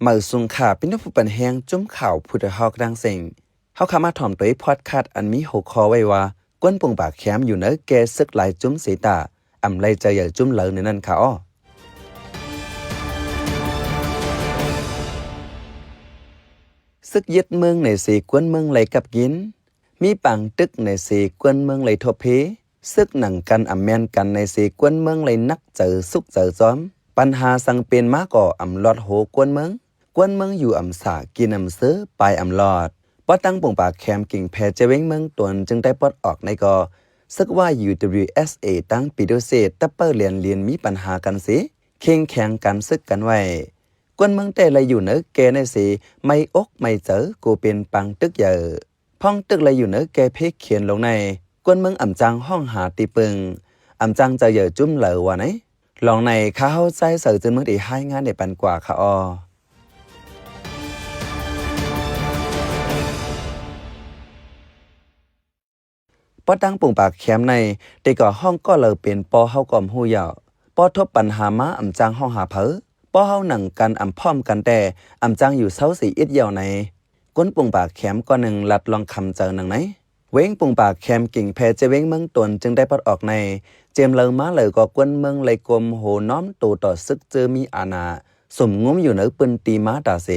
มือสุงขาเป็นผู้ปันแหงจุ้มข่าวผู้ใดฮอกดังเสียงเฮาขามาถ่อมตัวพอดคาสต์อันมีหัวข้อไว้ว่ากวนปงปากแคมอยู่เนื้อแกซึกหลายจุ้มสีตาอำไลใจใหญ่จุ้มเหลอในนั้นค่ะอ้อซึกยึดเมืองในสีกวนเมืองไหลกับกินมีปังตึกในสีกวนเมืองไหลทบเพซึกหนังกันอำแมนกันในสีกวนเมืองไหลนักเจอสุกเจอซ้อมปัญหาสังเป็นมาก่ออำลอดโหกวนเมืองอยู่อำสากินอำซื้อปลายอำลอดป้อตั้งปงปากแคมกิ่งแพเจเว้งเมืองตวนจึงได้ปลดออกในกอซึกว่า UWSA ตั้งปีโดเซตัปเปอร์เรียนมีปัญหากันสิเข่งแข่งกันซึกกันไว้กวนเมืองแต่ละอยู่เนื้อแกในสีไม่อกไม่เจอกูเป็นปังตึกเยอะพ้องตึกละอยู่เนื้อแกเพกเขียนลงในกวนเมืองอ่ำจังห้องหาตีปึงอ่ำจังจะเยอะจุ้มเหลอวะไหนลองในข้าเข้าใจเสือจนเมื่อได้ให้งานในปันกว่าค่ะออป้อตั้งปุ่งปากแคมในได้ก่อห้องก็เลยเป็นปอเฮาก่อมหูยาวป้อทบปัญหามาอ่ำจังห้องหาเผอป้อเฮาหนังกันอ่ำพร้อมกันแต่อ่ำจังอยู่เซาสีอิดยาวในก้นปุ่งปากแคมก็หนึ่งลัดลองคำเจอหนังไหนเว้งปุ่งปากแคมกิ่งแพจะเว้งเมืองตนจึงได้ปลดออกในเจมเลยมาเลยก็กวนเมืองเลยกลมโหน้อมตูต่อซึกเจอมีอาณาสมงุ้มอยู่เนื้อปืนตีม้าตาเส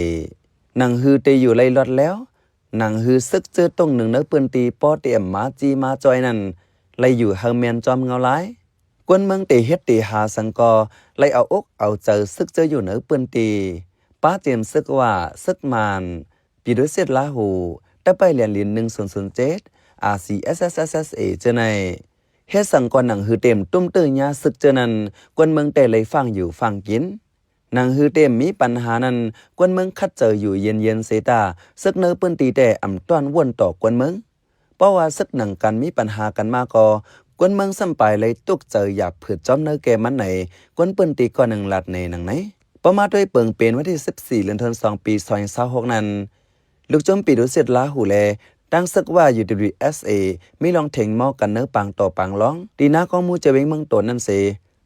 นังฮือเตอยู่เลยลอดแล้วนังฮือซึกเจอตรงหนึ่งเนื้อปืนตีป้อเตรียมมาจีมาจอยนั่นเลยอยู่เฮาเมียนจอมเงาไล่กวนเมืองเตเฮ็ดเตหาสังกอเลยเอาอกเอาเจอซึกเจออยู่เนื้อปืนตีป้าเจมซึกว่าซึกมานปีด้วยเสร็จลาหูแต่ไปเรียน1007 RCSSSA เจอในเฮ็ดสังกอนหนังฮือเต็มตุ้มตื้อยาซึกเจอนั้นกวนเมืองแต่เลยฟังอยู่ฟังกินหนังฮือเต็มมีปัญหานั้นกวนเมืองคัดเจออยู่เย็นเสตาซึกเนื้อปืนตีแต่อ่ำต้อนวนต่อกวนเมืองเพราะว่าซึกหนังกันมีปัญหากันมาก็กวนเมืองซ้ำไปเลยตุกเจอหยับผืดจอมเนื้อแกมันไหนกวนปืนตีก็หนึ่งลัดในหนังไหนประมาด้วยเปิงเป็นวันที่14เดือนธันวาคมปี2026นั้นลูกจมปีดุเสร็จลาหูแลตั้งซึกว่า UWSA มีลองเถงมอกันเนื้อปังต่อปังร้องดีนะกองมูจะเว้งเมืองตนนั่นเส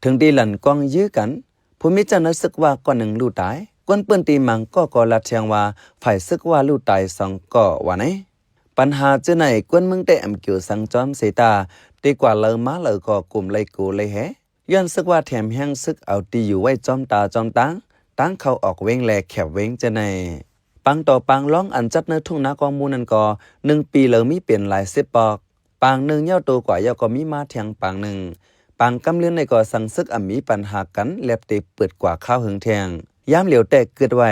ถึงดีหลั่นกองยื้อกันผู้มิจารณาซึกว่าก่อนหนึ่งลู่ตายกวนปืนตีมังก็ลัดเชียงว่าฝ่ายซึกว่าลู่ตายสองก็ว่าไหนปัญหาเจอไหนกวนเมืองได้อำเกี่ยวสังจอมเสตาดีกว่าเลอมาเลอก็กลุ่มเลยกูเลยแฮย้อนซึกว่าแถมแห้งซึกเอาตีอยู่ไว้จอมตาจอมตั้งเขาออกเว้งแลแขบเว้งเจอไหนปังต่อปังร้องอันจัดเนื้อทุ่งนากองมูนั่นก็1 ปีเลยมีเปลี่ยนหลาย10 ปอกปังหนึ่งเย้าโตกว่าเย้าก็มีมาเทียงปังหนึ่งปังกำเลือนในก็สังซึกมีปัญหากันแลบเตเปิดกว่าข้าวหึงแทงย้ำเหลียวแตกเกิดไว้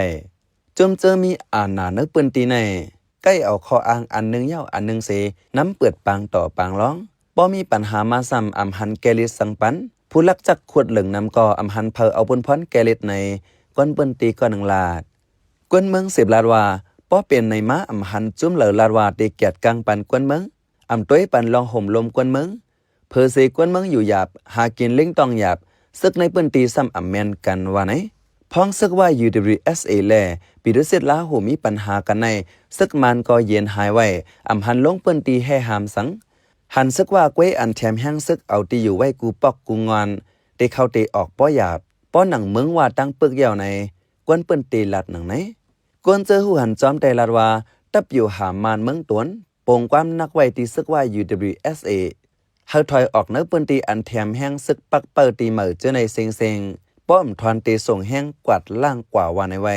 จมเจอมีอ่านหนาเนื้อปืนตีในใกล้เอาคออ้างอันหนึ่งเย้าอันหนึ่งเสน้ำเปิดปังต่อปังร้องบ่มีปัญหามาซ้ำอำหันแกลิสังปันผู้ลักจักขวดเหลืองน้ำก็อำหันเพอเอาบนพ้นแกลิในก้นปืนตีก็หนึ่งลาดกวนเมือง10 ลาดว่าป้อเป็นในม้าอำหันจุ้มเหลอลาดว่าเด็กเกียดกลางปันกวนเมืองอำต้วยปันลองห่มลมกวนเมืองเพอเสกวนเมืองอยู่หยาบหากินเล่งต้องหยาบซึกในปืนตีซ้ำอำแมนกันว่าไหนพ้องซึกว่า UWSA แลปีดุเสร็จลาหูมีปัญหากันในซึกมันก็เย็นหายไว้อำหันลงปืนตีให้หามสังหันซึกว่าก้วยอันแถมแห้งซึกเอาตีอยู่ไว้กูปอกกูงอนได้เข้าตีออกป้อหยาบป้อหนังเมืองว่าตั้งปึกเยาวในกวนปืนตีลัดหนังไหนกวนเจอหูหันจอมแต่ลัดว่าตับอยู่หามานเมืองตวนโป่งความนักไว้ตีซึกว่า UWSA เฮาถอยออกเนื้อปืนตีอันแถมแห้งซึกปักเปิดตีเหมือเจอในเซ็งป้อมทอนตีส่งแห้งกวาดล่างกว่าวันในไว้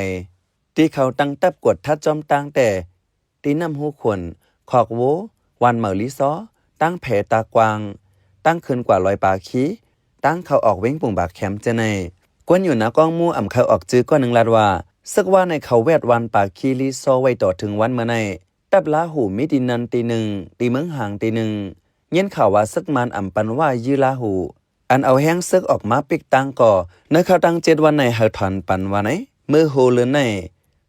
ที่เขาตั้งตับกดทัดจอมตั้งแต่ตีน้ำหูขวนขอกโววันเหมือลิซอตั้งแผตากวางตั้งคืนกว่าลอยปาขี้ตั้งเขาออกเว้งปุ่งบากแคมเจอในกวนอยู่นะกองมู่อ่ำเขาออกจื้อก็หนึ่งลาดว่าซึกว่าในเขาแวดวันปากคีรีโซไว้ต่อถึงวันเมื่อในตับลาหูมิดินันตีหนึ่งตีเมืองห่างตีหนึ่งเย็นข่าวว่าซึกมันอ่ำปันว่ายื้อลาหูอันเอาแห้งซึกออกมาปิกตังก่อในเขาตั้ง7 วันในเฮาถอนปันว่าไหนมือโหเลือนใน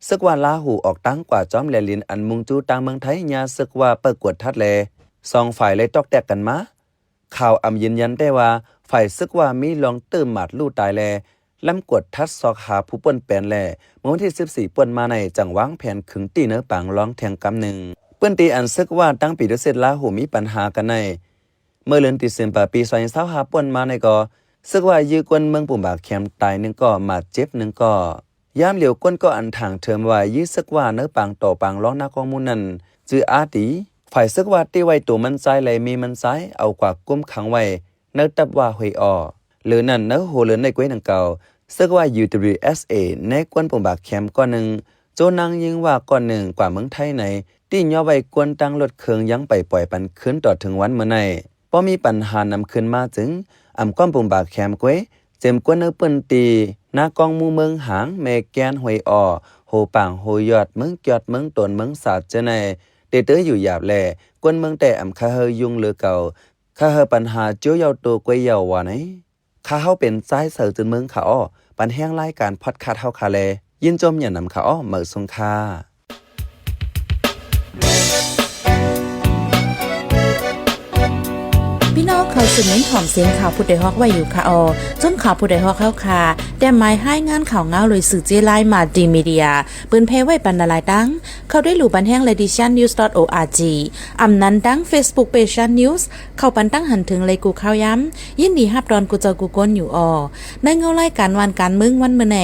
ซึกว่าลาหูออกตั้งกว่าจอมแลลินอันมุงจูตังเมืองไทยยาซึกว่าเปิดกวดทัดแล2 ฝ่ายเลยตอกแตกกันมาข่าวยืนยันได้ว่าฝ่ายซึกว่ามีลองเติมหมัดลู่ตายแลลำกวดทัดซอกหาผู้ป่นแปลนแลเมื่อวันที่14ป่นมาในจังวางแผนขึงตีเนื้อปังร้องแทงกำหนึ่งเปิ้นตีอันซึกว่าตั้งปีดุเสร็จลาหูมีปัญหากันในเมื่อเดือนตุลาคมปี2025ป่นมาในก็ซึกว่ายื้อกวนเมืองปุ่มบากแคมตาย1 ก็มาเจ็บ1 ก็ ยามเหลียวก้นก็อันทางเทิมว่ายื้อซึกว่าเนื้อปังต่อปังล้อหน้ากองมูนันจืออาตีฝ่ายซึกว่าตีไว้ตัวมันใจเลยมีมันใจเอากว่ากุ้มขังไว้เนื้อตับว่าหวยอ่อหรือนั่นเนื้อโหเหลือในกวยนังเก่าซึกว่า UWSA ในกวนปงบากแคมก้อนหนึ่งโจนางยิงว่าก้อนหนึ่งกว่าเมืองไทยไหนที่ย่อไว้กวนตั้งรถเครื่องยังไปปล่อยปันขึ้นต่อถึงวันเมื่อไหร่พอมีปัญหานำขึ้นมาจึงก้อนปงบากแคมกวยเจมกวนเนื้อปืนตีหน้ากองมูเมืองหางเมแกนหวยอ่อโหป่างโหยอดเมืองยอดเมืองตนเมืองศาสตร์เจในเตออยู่หยาบแลกวนเมืองแต่คาเฮยุงเลือเก่าคาเฮปัญหาเจียวยาวตัวกวยยาวว่าไหนคาเฮาเป็นซ้ายเสือจนเมืองขาอ้อปันแห้งรายการพอดคาสต์เฮาคาเลยินจมอย่านำขาอ้อเหมือสงคาพี่น้องเคยสืบเน้นหอมเสียงข่าวผู้ใดฮอกไว้อยู่ค่ะจนข่าวผู้ใดฮอกเข้าค่ะแต่หมายให้งานข่าวเงาเลยสื่อเจไลมาดีมีเดียปืนเพไว้ปันนาลายดังเข้าด้วยหลู่บันแห้ง lediciannews.org อำนั้นดัง Facebook page news เข้าปันตั้งหันถึงเลยกูข่าวย้ำยินดีฮับดอนกูเจอกูก้นอยู่ในเงาไล่การวันการมึงวันเมื่อไหน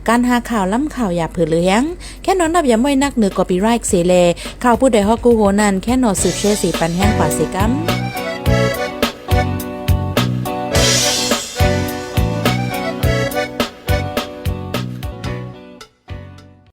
การหาข่าวล้ำข่าวอย่าเผื่อเลี้ยงแค่นอนนับย้ำไว้นักเหนือกอปีไรค์เสเลข่าวผู้ใดฮอกกูโหนันแค่นอสืบเชื่อสีปันแห้งกว่าสิกัม